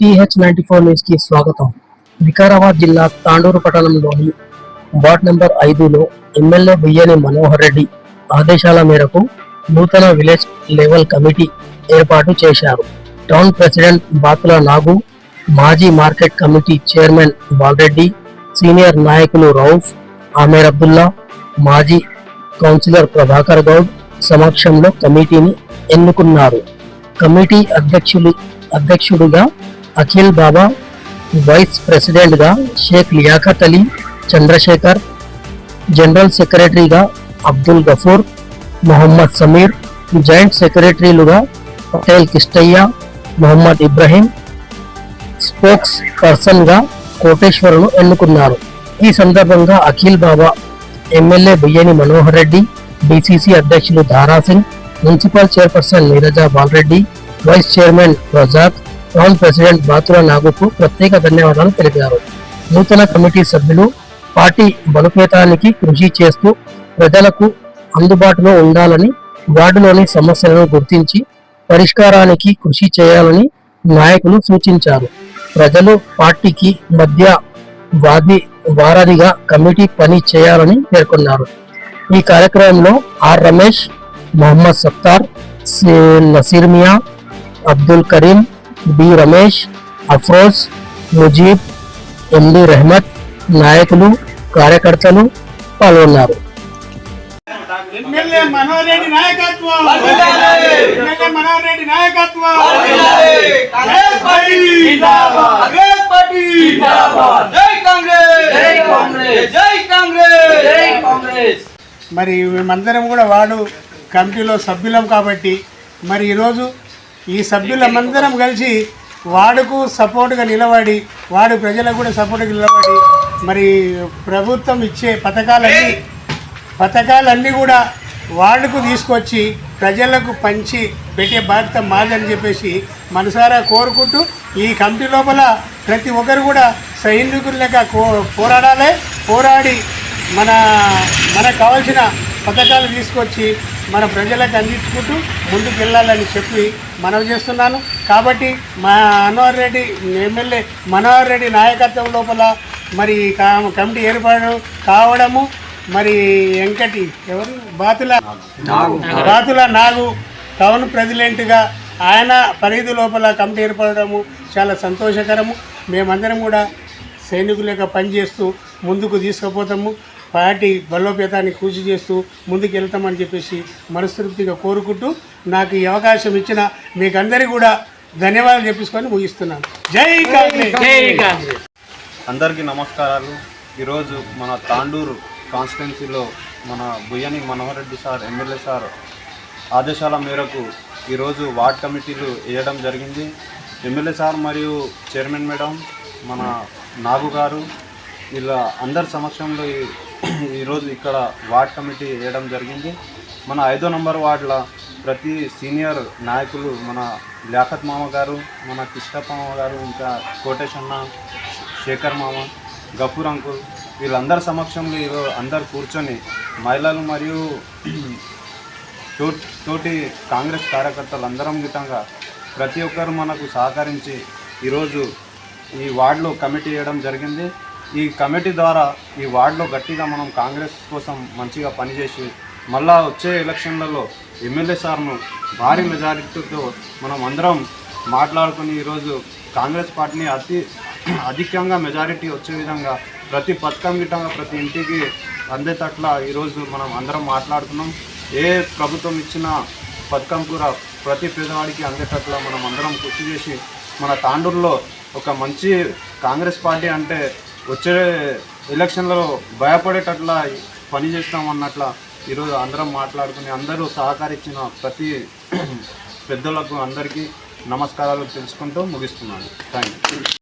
TH94 news కి స్వాగతం. వికారాబాద్ జిల్లా తాండూరు పట్టణంలోని వార్డ్ నెంబర్ 5లో ఎమ్మెల్యే బియ్యని మనోహర్ రెడ్డి ఆదేశాల మేరకు నూతన విలేజ్ లెవెల్ కమిటీ ఏర్పాటు చేశారు. టౌన్ ప్రెసిడెంట్ బాతుల నాగు, మాజీ market committee chairman Bala Reddy, senior నాయకులు రౌఫ్, ఆమేర్ అబ్దుల్లా, మాజీ కౌన్సిలర్ ప్రభాకర్ గౌడ్ సమక్షంలో కమిటీని ఎన్నుకున్నారు. కమిటీ అధ్యక్షుడిగా అఖిల్ బాబా, వైస్ ప్రెసిడెంట్ గా షేక్ లియాఖత్ అలీ, చంద్రశేఖర్, జనరల్ సెక్రటరీగా అబ్దుల్ గఫూర్, మొహమ్మద్ సమీర్, జాయింట్ సెక్రటరీలుగా పటేల్ కిష్టయ్య, మొహమ్మద్ ఇబ్రహీం, స్పోక్స్ పర్సన్ గా కోటేశ్వరును ఎన్నుకున్నారు. ఈ సందర్భంగా అఖిల్ బాబా, ఎమ్మెల్యే బియ్యని మనోహర్ రెడ్డి, డిసిసి అధ్యక్షులు Darasingh, municipal chairperson Neeraja Balareddy, vice chairman ప్రజాద్, టౌన్ ప్రెసిడెంట్ బాతుల నాగుకు ప్రత్యేక ధన్యవాదాలు తెలిపారు. నూతన కమిటీ సభ్యులు పార్టీ బలోపేతానికి కృషి చేస్తూ ప్రజలకు అందుబాటులో ఉండాలని, వార్డులోని సమస్యలను గుర్తించి పరిష్కారానికి కృషి చేయాలని నాయకులు సూచించారు. ప్రజలు పార్టీకి మధ్య వారధిగా కమిటీ పని చేయాలని పేర్కొన్నారు. ఈ కార్యక్రమంలో R Ramesh, Mohammed Sattar, Naseer Miya, Abdul Kareem, B Ramesh, Afroz, Mujeeb, MD Rehmat, నాయకులు, కార్యకర్తలు పాల్గొన్నారు. ఎమ్మెల్యే మనోహర్ రెడ్డి నాయకత్వం, ఎమ్మెల్యే మనోహర్ రెడ్డి నాయకత్వం, కాంగ్రెస్ పార్టీ జిందాబాద్, కాంగ్రెస్ పార్టీ జిందాబాద్, జై కాంగ్రెస్, జై కాంగ్రెస్, జై కాంగ్రెస్, జై కాంగ్రెస్. మరి మేమందరం కూడా వార్డు కమిటీలో సభ్యులం కాబట్టి మరి ఈరోజు ఈ సభ్యులమందరం కలిసి వార్డుకు సపోర్టుగా నిలబడి, వార్డు ప్రజలకు కూడా సపోర్టుగా నిలబడి మరి ప్రభుత్వం ఇచ్చే పథకాలన్నీ కూడా వార్డుకు తీసుకొచ్చి ప్రజలకు పంచి పెట్టే బాధ్యత మాదని చెప్పేసి మనసారా కోరుకుంటూ ఈ కమిటీ లోపల ప్రతి ఒక్కరు కూడా సైనికులు లెక్క పోరాడి మనకు కావాల్సిన పథకాలు తీసుకొచ్చి మన ప్రజలకు అందించుకుంటూ ముందుకు వెళ్ళాలని చెప్పి మనవి చేస్తున్నాను. కాబట్టి ఎమ్మెల్యే మనోహర్ రెడ్డి నాయకత్వం లోపల మరి కమిటీ ఏర్పాటు కావడము, మరి బాతుల నాగు టౌన్ ప్రెసిడెంట్గా ఆయన పరిధి లోపల కమిటీ ఏర్పడము చాలా సంతోషకరము. మేమందరం కూడా సైనికులుగా పనిచేస్తూ ముందుకు తీసుకుపోతాము, పార్టీ బలోపేతానికి కృషి చేస్తూ ముందుకు వెళ్తామని చెప్పేసి మనస్తృప్తిగా కోరుకుంటూ నాకు ఈ అవకాశం ఇచ్చిన మీకందరికీ కూడా ధన్యవాదాలు చెప్పుకొని ముగిస్తున్నాను. జై కాంగ్రెస్, జై కాంగ్రెస్. అందరికీ నమస్కారాలు. ఈరోజు మన తాండూరు కాన్స్టిట్యున్సీలో మన Buyyani Manohar Reddy sir MLA sir ఆదేశాల మేరకు ఈరోజు వార్డ్ కమిటీలు వేయడం జరిగింది. ఎమ్మెల్యే సార్ మరియు చైర్మన్ మేడం, మన నాగు గారు, ఇలా అందరి సమక్షంలో ఈరోజు ఇక్కడ వార్డ్ కమిటీ వేయడం జరిగింది. మన 5వ నంబర్ వార్డుల ప్రతి సీనియర్ నాయకులు మన లియాఖత్ మామ గారు, మన కిష్టప్ప మామ గారు, ఇంకా కోటేష్ అన్న, శేఖర్ మామ, గఫూర్ అంకుల్, వీళ్ళందరి సమక్షంలో ఈరోజు అందరు కూర్చొని మహిళలు మరియు తోటి కాంగ్రెస్ కార్యకర్తలు అందరం గిట్టంగా ప్రతి ఒక్కరు మనకు సహకరించి ఈరోజు ఈ వార్డులో కమిటీ వేయడం జరిగింది. ఈ కమిటీ ద్వారా ఈ వార్డులో గట్టిగా మనం కాంగ్రెస్ కోసం మంచిగా పనిచేసి మళ్ళా వచ్చే ఎలక్షన్లలో ఎమ్మెల్యే సార్ను భారీ మెజారిటీతో మనం అందరం మాట్లాడుకుని ఈరోజు కాంగ్రెస్ పార్టీని అధికంగా మెజారిటీ వచ్చే విధంగా ప్రతి పథకం గిట్టంగా ప్రతి ఇంటికి అందేటట్ల ఈరోజు మనం అందరం మాట్లాడుతున్నాం. ఏ ప్రభుత్వం ఇచ్చిన పథకం కూడా ప్రతి పేదవాడికి అందేటట్ల మనం అందరం కృషి చేసి మన తాండూరులో ఒక మంచి కాంగ్రెస్ పార్టీ అంటే వచ్చే ఎలక్షన్లలో భయపడేటట్ల పని చేస్తామన్నట్ల ఈరోజు అందరం మాట్లాడుకుని అందరూ సహకరించిన ప్రతి పెద్దలకు అందరికీ నమస్కారాలు తెలుసుకుంటూ ముగిస్తున్నాను. Thank you.